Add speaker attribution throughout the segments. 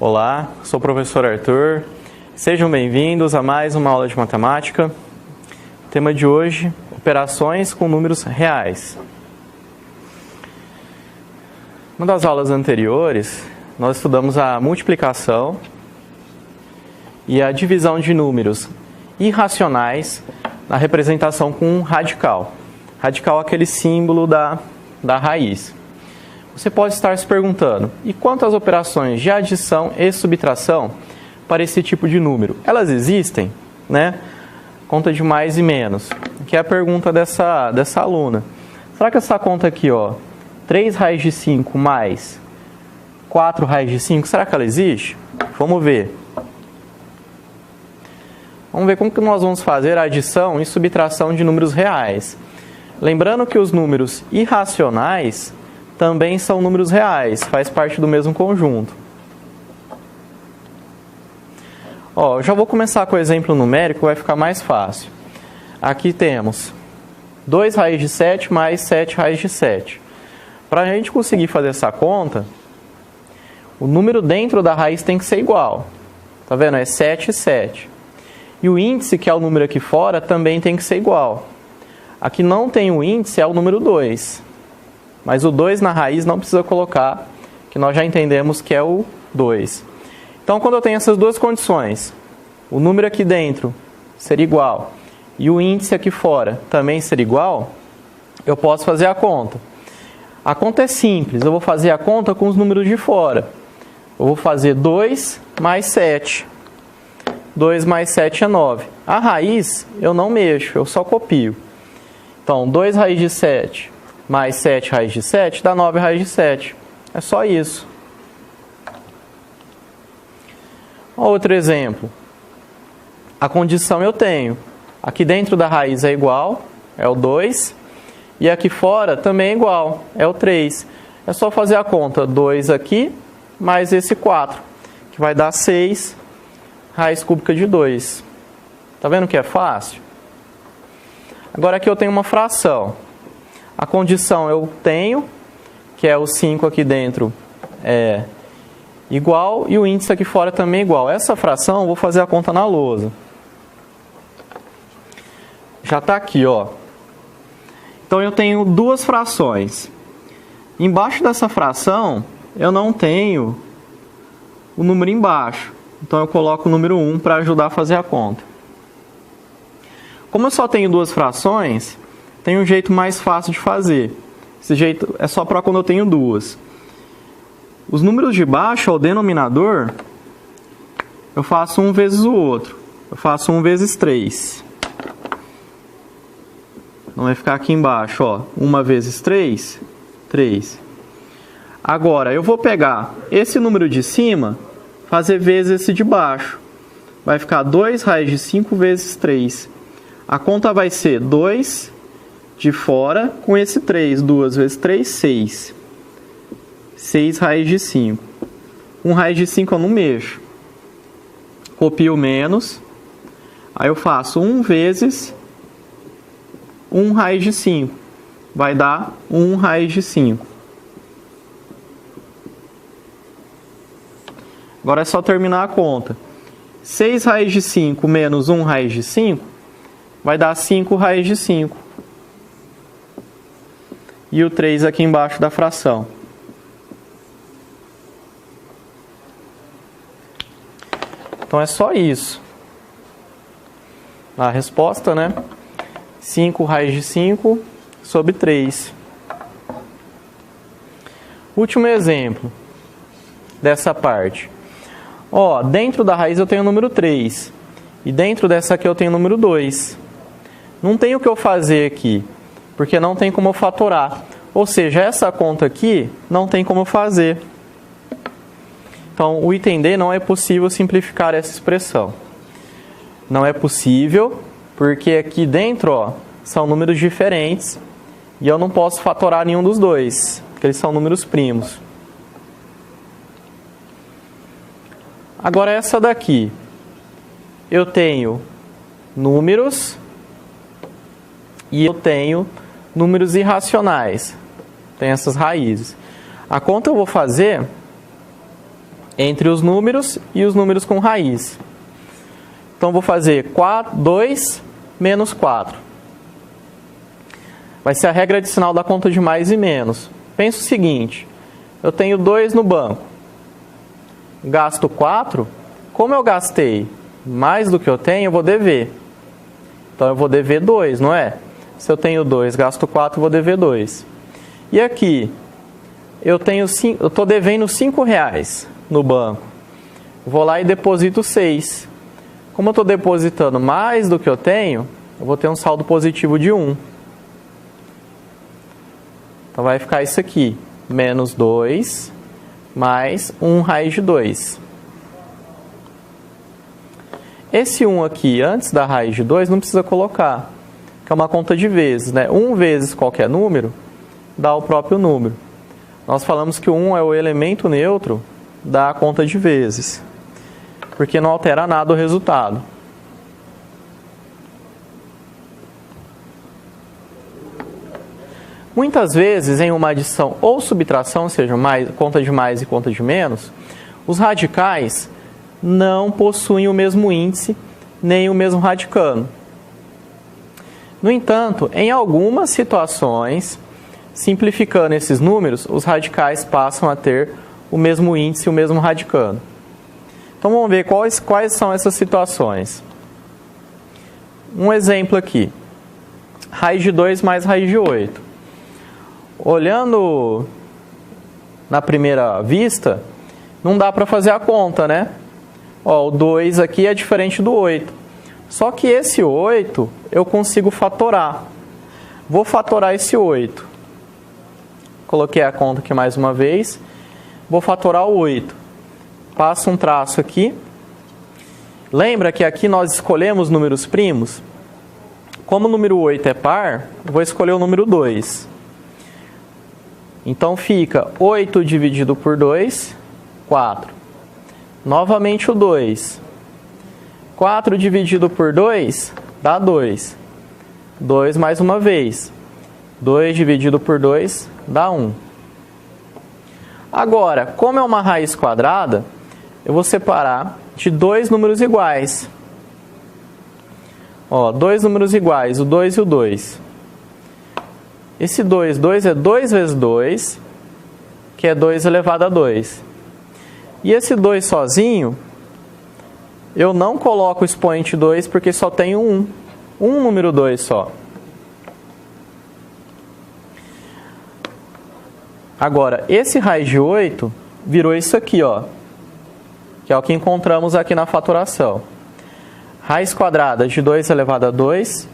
Speaker 1: Olá, sou o professor Arthur. Sejam bem-vindos a mais uma aula de matemática. O tema de hoje, operações com números reais. Uma das aulas anteriores, nós estudamos a multiplicação e a divisão de números irracionais na representação com um radical. Radical é aquele símbolo da raiz. Você pode estar se perguntando, e quanto às operações de adição e subtração para esse tipo de número? Elas existem, né? Conta de mais e menos, que é a pergunta dessa aluna. Será que essa conta aqui, 3 raiz de 5 mais 4 raiz de 5, será que ela existe? Vamos ver. Vamos ver como que nós vamos fazer a adição e subtração de números reais. Lembrando que os números irracionais também são números reais, faz parte do mesmo conjunto. Eu já vou começar com o exemplo numérico, vai ficar mais fácil. Aqui temos 2 raiz de 7 mais 7 raiz de 7. Para a gente conseguir fazer essa conta, o número dentro da raiz tem que ser igual. Tá vendo? É 7 e 7. E o índice, que é o número aqui fora, também tem que ser igual. Aqui não tem o índice, é o número 2. Mas o 2 na raiz não precisa colocar, que nós já entendemos que é o 2. Então, quando eu tenho essas duas condições, o número aqui dentro ser igual e o índice aqui fora também ser igual, eu posso fazer a conta. A conta é simples, eu vou fazer a conta com os números de fora. Eu vou fazer 2 mais 7. 2 mais 7 é 9. A raiz eu não mexo, eu só copio. Então, 2 raiz de 7 mais 7 raiz de 7 dá 9 raiz de 7. É só isso. Outro exemplo. A condição eu tenho. Aqui dentro da raiz é igual, é o 2. E aqui fora também é igual, é o 3. É só fazer a conta. 2 aqui mais esse 4, que vai dar 6 raiz cúbica de 2. Tá vendo que é fácil? Agora aqui eu tenho uma fração. A condição eu tenho, que é o 5 aqui dentro é igual e o índice aqui fora também é igual. Essa fração eu vou fazer a conta na lousa. Já está aqui, Então eu tenho duas frações. Embaixo dessa fração eu não tenho o número embaixo. Então eu coloco o número 1 para ajudar a fazer a conta. Como eu só tenho duas frações, tem um jeito mais fácil de fazer. Esse jeito é só para quando eu tenho duas. Os números de baixo, o denominador, eu faço um vezes o outro. Eu faço 1 vezes 3. Então vai ficar aqui embaixo, 1 vezes 3, 3. Agora, eu vou pegar esse número de cima, fazer vezes esse de baixo. Vai ficar 2 raiz de 5 vezes 3. A conta vai ser 2 de fora com esse 3. 2 vezes 3, 6. 6 raiz de 5. 1 raiz de 5 eu não mexo. Copio menos. Aí eu faço 1 vezes 1 raiz de 5. Vai dar 1 raiz de 5. Agora é só terminar a conta. 6 raiz de 5 menos 1 raiz de 5 vai dar 5 raiz de 5. E o 3 aqui embaixo da fração. Então é só isso. A resposta, 5 raiz de 5 sobre 3. Último exemplo dessa parte. Dentro da raiz eu tenho o número 3. E dentro dessa aqui eu tenho o número 2. Não tem o que eu fazer aqui, porque não tem como eu fatorar. Ou seja, essa conta aqui não tem como eu fazer. Então, o item D não é possível simplificar essa expressão. Não é possível, porque aqui dentro são números diferentes e eu não posso fatorar nenhum dos dois, porque eles são números primos. Agora essa daqui. Eu tenho números e eu tenho números irracionais. Tem essas raízes. A conta eu vou fazer entre os números e os números com raiz. Então, vou fazer 2 menos 4. Vai ser a regra adicional da conta de mais e menos. Pensa o seguinte, eu tenho 2 no banco, gasto 4, como eu gastei mais do que eu tenho, eu vou dever. Então, eu vou dever 2, não é? Se eu tenho 2, gasto 4, eu vou dever 2. E aqui, eu estou devendo 5 reais no banco. Vou lá e deposito 6. Como eu estou depositando mais do que eu tenho, eu vou ter um saldo positivo de 1. Então, vai ficar isso aqui, menos 2, mais 1 raiz de 2. Esse 1 aqui, antes da raiz de 2, não precisa colocar, que é uma conta de vezes, né? 1 vezes qualquer número dá o próprio número. Nós falamos que o 1 é o elemento neutro da conta de vezes, porque não altera nada o resultado. Muitas vezes, em uma adição ou subtração, ou seja, conta de mais e conta de menos, os radicais não possuem o mesmo índice, nem o mesmo radicando. No entanto, em algumas situações, simplificando esses números, os radicais passam a ter o mesmo índice e o mesmo radicando. Então, vamos ver quais são essas situações. Um exemplo aqui. Raiz de 2 mais raiz de 8. Olhando na primeira vista, não dá para fazer a conta, né? Ó, o 2 aqui é diferente do 8. Só que esse 8 eu consigo fatorar. Vou fatorar esse 8. Coloquei a conta aqui mais uma vez. Vou fatorar o 8. Passo um traço aqui. Lembra que aqui nós escolhemos números primos? Como o número 8 é par, vou escolher o número 2. Então, fica 8 dividido por 2, 4. Novamente o 2. 4 dividido por 2 dá 2. 2 mais uma vez. 2 dividido por 2 dá 1. Agora, como é uma raiz quadrada, eu vou separar de 2 números iguais. Ó, 2 números iguais, o 2 e o 2. Esse 2 é 2 vezes 2, que é 2 elevado a 2. E esse 2 sozinho, eu não coloco o expoente 2 porque só tenho um número 2 só. Agora, esse raiz de 8 virou isso aqui, ó, que é o que encontramos aqui na fatoração. Raiz quadrada de 2 elevado a 2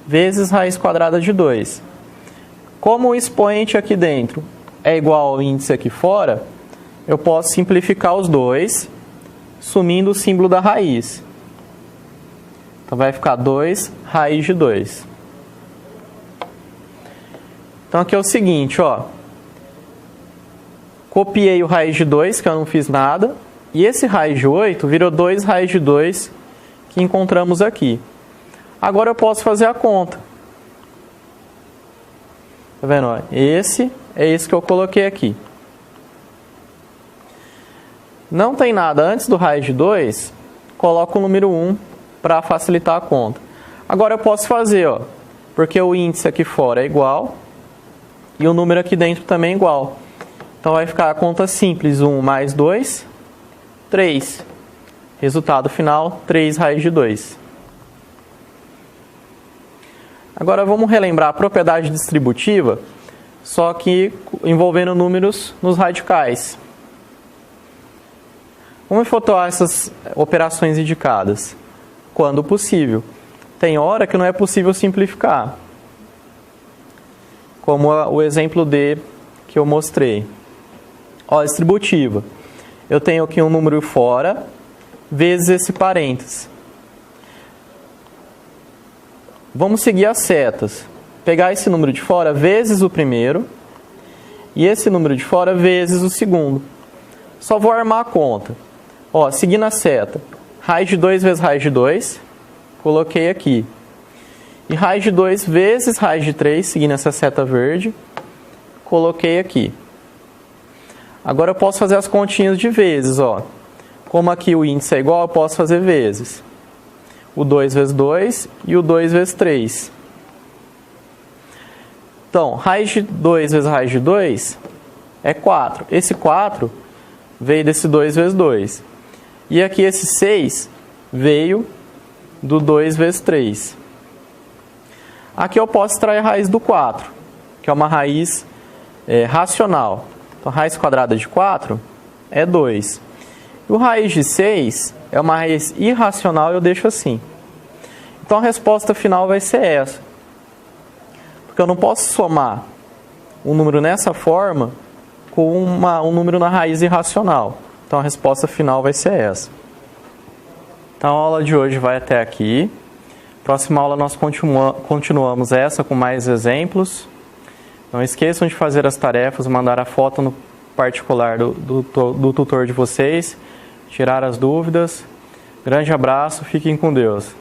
Speaker 1: vezes raiz quadrada de 2. Como o expoente aqui dentro é igual ao índice aqui fora, eu posso simplificar os dois, sumindo o símbolo da raiz. Então, vai ficar 2 raiz de 2. Então, aqui é o seguinte, ó. Copiei o raiz de 2, que eu não fiz nada, e esse raiz de 8 virou 2 raiz de 2, que encontramos aqui. Agora eu posso fazer a conta. Tá vendo? Ó? Esse é esse que eu coloquei aqui. Não tem nada antes do raiz de 2, coloco o número 1 para facilitar a conta. Agora eu posso fazer, ó, porque o índice aqui fora é igual e o número aqui dentro também é igual. Então vai ficar a conta simples, 1 mais 2, 3. Resultado final, 3 raiz de 2. Agora vamos relembrar a propriedade distributiva, só que envolvendo números nos radicais. Vamos efetuar essas operações indicadas quando possível. Tem hora que não é possível simplificar, como o exemplo D que eu mostrei. Ó, distributiva. Eu tenho aqui um número fora, vezes esse parênteses. Vamos seguir as setas. Pegar esse número de fora vezes o primeiro e esse número de fora vezes o segundo. Só vou armar a conta. Ó, seguindo a seta. Raiz de 2 vezes raiz de 2. Coloquei aqui. E raiz de 2 vezes raiz de 3, seguindo essa seta verde. Coloquei aqui. Agora eu posso fazer as continhas de vezes, ó. Como aqui o índice é igual, eu posso fazer vezes. O 2 vezes 2 e o 2 vezes 3. Então, raiz de 2 vezes raiz de 2 é 4. Esse 4 veio desse 2 vezes 2. E aqui esse 6 veio do 2 vezes 3. Aqui eu posso extrair a raiz do 4, que é uma raiz racional. Então, raiz quadrada de 4 é 2. E o raiz de 6 é uma raiz irracional, eu deixo assim. Então, a resposta final vai ser essa. Porque eu não posso somar um número nessa forma com um número na raiz irracional. Então, a resposta final vai ser essa. Então, a aula de hoje vai até aqui. Próxima aula nós continuamos essa com mais exemplos. Não esqueçam de fazer as tarefas, mandar a foto no particular do tutor de vocês, tirar as dúvidas. Grande abraço, fiquem com Deus.